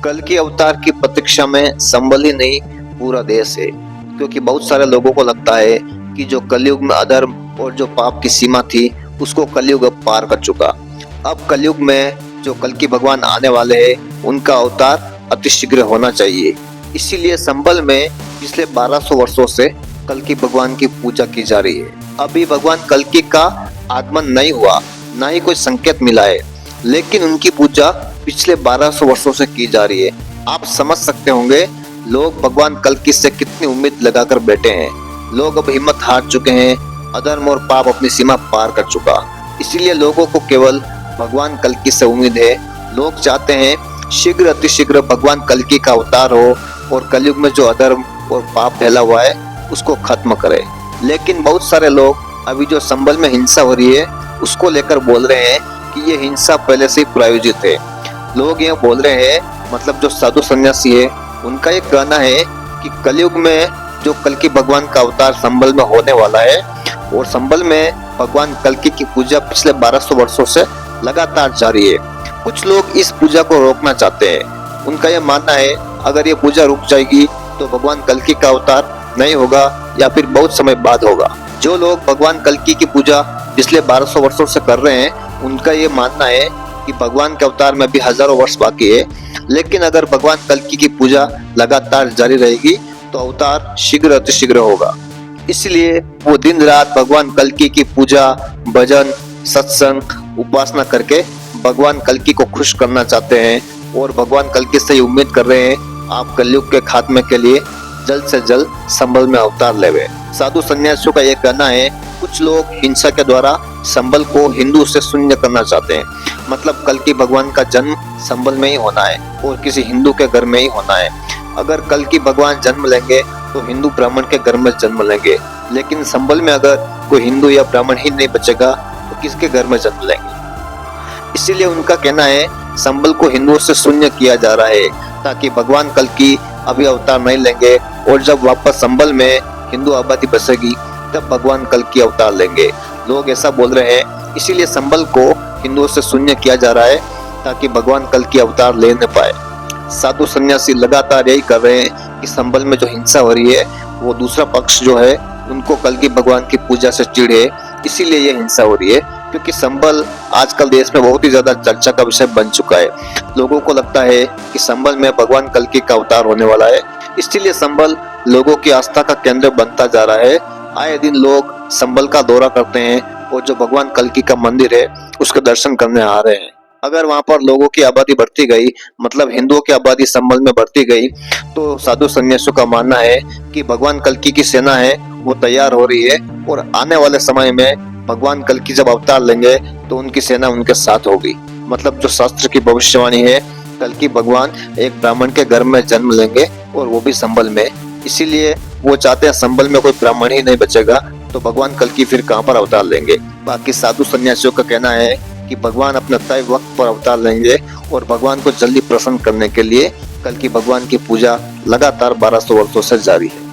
कल के अवतार की प्रतीक्षा में संभल ही नहीं पूरा देश है, क्योंकि बहुत सारे लोगों को लगता है कि जो कलयुग में अधर्म और जो पाप की सीमा थी उसको कलयुग अब पार कर चुका। अब कलयुग में जो कल की भगवान आने वाले हैं उनका अवतार अतिशीघ्र होना चाहिए। इसीलिए संभल में पिछले 1200 वर्षों से कल की भगवान की पूजा की जा रही है। अभी भगवान कल्कि का आगमन नहीं हुआ, ना ही कोई संकेत मिला है, लेकिन उनकी पूजा पिछले 1200 वर्षों से की जा रही है। आप समझ सकते होंगे लोग भगवान कल्कि से कितनी उम्मीद लगाकर बैठे हैं। लोग अब हिम्मत हार चुके हैं, अधर्म और पाप अपनी सीमा पार कर चुका। इसीलिए लोगों को केवल भगवान कल्कि से उम्मीद है। लोग चाहते हैं शीघ्र अतिशीघ्र भगवान कल्कि का अवतार हो और कलयुग में जो अधर्म और पाप फैला हुआ है उसको खत्म करे। लेकिन बहुत सारे लोग अभी जो संभल में हिंसा हो रही है उसको लेकर बोल रहे हैं कि ये हिंसा पहले से ही प्रायोजित है। लोग ये बोल रहे हैं, मतलब जो साधु सन्यासी है उनका ये कहना है कि कलयुग में जो कल्कि भगवान का अवतार संभल में होने वाला है और संभल में भगवान कल्कि की पूजा पिछले 1200 वर्षों से लगातार जारी है। कुछ लोग इस पूजा को रोकना चाहते हैं। उनका यह मानना है अगर ये पूजा रुक जाएगी तो भगवान कल्कि का अवतार नहीं होगा या फिर बहुत समय बाद होगा। जो लोग भगवान कल्कि की पूजा पिछले 1200 वर्षों से कर रहे हैं उनका ये मानना है कि भगवान के अवतार में भी हजारों वर्ष बाकी है, लेकिन अगर भगवान कल्कि की पूजा लगातार जारी रहेगी तो अवतार शीघ्र अतिशीघ्र होगा। इसलिए वो दिन रात भगवान कल्कि की पूजा, भजन, सत्संग, उपासना करके भगवान कल्कि को खुश करना चाहते हैं और भगवान कल्कि से उम्मीद कर रहे हैं आप कलयुग के खात्मे के लिए जल्द से जल्द संभल में अवतार लेवे। साधु सन्यासियों का यह कहना है कुछ लोग हिंसा के द्वारा संभल को हिंदू से शून्य करना चाहते हैं, मतलब कल्कि भगवान का जन्म संभल में ही होना है और किसी हिंदू के घर में ही होना है। अगर कल्कि भगवान जन्म लेंगे तो हिंदू ब्राह्मण के घर में जन्म लेंगे, लेकिन संभल में अगर कोई हिंदू या ब्राह्मण ही नहीं बचेगा तो किसके घर में जन्म लेंगे। इसीलिए उनका कहना है संभल को हिंदुओं से शून्य किया जा रहा है ताकि भगवान कल्कि अभी अवतार नहीं लेंगे और जब वापस संभल में हिंदू आबादी बसेगी तब भगवान कल्कि अवतार लेंगे। लोग ऐसा बोल रहे हैं, इसीलिए संभल को हिंदुओं से शून्य किया जा रहा है ताकि भगवान कल्कि अवतार ले न पाए। साधु सन्यासी लगातार यही कर रहे हैं कि संभल में जो हिंसा हो रही है वो दूसरा पक्ष जो है उनको कल्कि भगवान की पूजा से चिढ़ है, इसीलिए ये हिंसा हो रही है। क्योंकि संभल आजकल देश में बहुत ही ज्यादा चर्चा का विषय बन चुका है। लोगों को लगता है कि संभल में भगवान कल्कि का अवतार होने वाला है, इसलिए संभल लोगों की आस्था का केंद्र बनता जा रहा है। आए दिन लोग संभल का दौरा करते हैं और जो भगवान कल्कि का मंदिर है उसके दर्शन करने आ रहे हैं। अगर वहां पर लोगों की आबादी बढ़ती गई, मतलब हिंदुओं की आबादी संभल में बढ़ती गई, तो साधु सन्यासियों का मानना है कि भगवान कल्कि की सेना है वो तैयार हो रही है और आने वाले समय में भगवान कल्कि जब अवतार लेंगे तो उनकी सेना उनके साथ होगी। मतलब जो शास्त्र की भविष्यवाणी है, कल्कि भगवान एक ब्राह्मण के घर में जन्म लेंगे और वो भी संभल में। इसीलिए वो चाहते हैं संभल में कोई ब्राह्मण ही नहीं बचेगा तो भगवान कल्कि फिर कहाँ पर अवतार लेंगे। बाकी साधु सन्यासियों का कहना है कि भगवान अपने तय वक्त पर अवतार लेंगे और भगवान को जल्दी प्रसन्न करने के लिए कल्कि भगवान की पूजा लगातार 1200 वर्षों से जारी है।